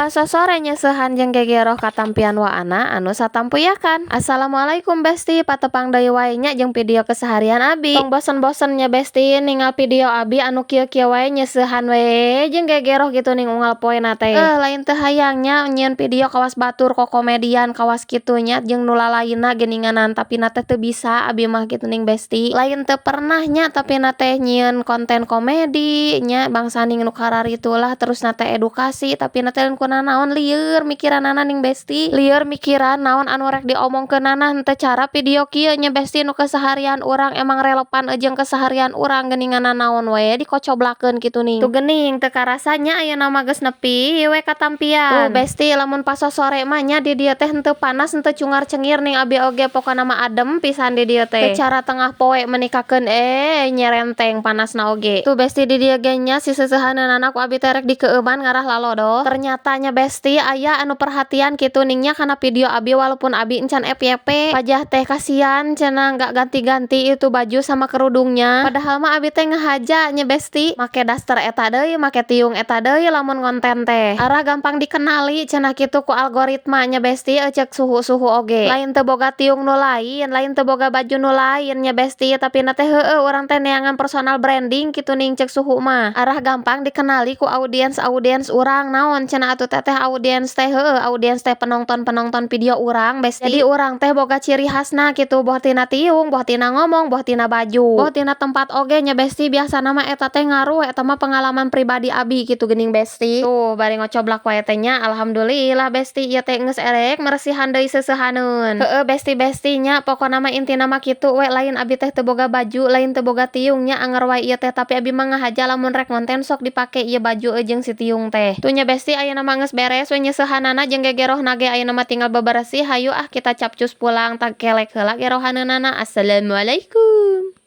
Pas sore nyesehan jeung gegeroh katampian waana anu satampuyakan. Assalamualaikum besti, patepang deui wae nya jeung video keseharian abi. Tong bosen-bosennya besti ningal video abi anu kieu-kieu wae nyesehan we jeung gegeroh gitu ning unggal poena teh. Lain teu hayangnya nyieun video kawas batur ko komedian kawas kitu nya jeung nu lalainna geuninganan tapi na teh teu bisa abi mah kitu ning besti. Lain teu pernah nya tapi na teh nyieun konten komedi nya bangsa ning nu kararitu lah terus na teh edukasi tapi na teh kuna naon lieur mikiranana ning besti. Lieur mikiran naon anu rek diomongkeunana henteu cara video kieu nya besti nu keseharian urang emang relevan jeung keseharian urang geuninganan naon we dikocoblakeun kitu ning. Tu geuning teu karasanya ayeuna mah geus nepi we katampian. Tuh besti lamun pas sore mah nya di dieu teh henteu panas henteu cungar-cengir ning abi oge pokona mah adem pisan di dieu teh. Teu cara tengah poe menikakeun nyerenteng panasna oge. Tuh besti di dieu ge nya si seusehaneunana ku abi teh rek dikeueuman ngarah lalodo. Ternyata nya besti aya anu perhatian kitu ningnya kana video abi walaupun abi encan FYP. Pajah teh kasihan cenah enggak ganti-ganti itu baju sama kerudungnya. Padahal mah abi teh ngahaja nya besti. Make daster eta deui, make tiung eta deui lamun ngonten teh. Arah gampang dikenali cenah kitu ku algoritma nya besti cek suhu-suhu oge. Lain teu boga tiung nu lain teu boga baju nu lain nya besti tapi na teh heueuh urang teh neangan personal branding kitu ning cek suhu mah. Arah gampang dikenali ku audiens urang naon cenah atuh teteh audiens teh audiens teh penonton video urang besti. Jadi urang teh boga ciri khasna kitu boh tina tiung, boh tina ngomong, boh tina baju, boh tina tempat oge nya besti biasana mah eta teh ngaruh eta mah pengalaman pribadi abi kitu geuning besti. Tuh bari ngocoblak wae teh nya alhamdulillah besti ieu teh geus erek meresihan deui seusehaneun. Besti nya pokona mah intina mah kitu we lain abi teh teu boga baju, lain teu boga tiung nya anger wae ieu teh tapi abi mah ngahaja lamun rek ngonten sok dipake ieu baju jeung si tiung teh. Tuh nya besti ayeuna mah geus beres we nyeusehanana jeung gegerohna ge ayeuna mah tinggal bebersih hayu kita capcus pulang tak kelek heula gerohaneunana. Assalamualaikum.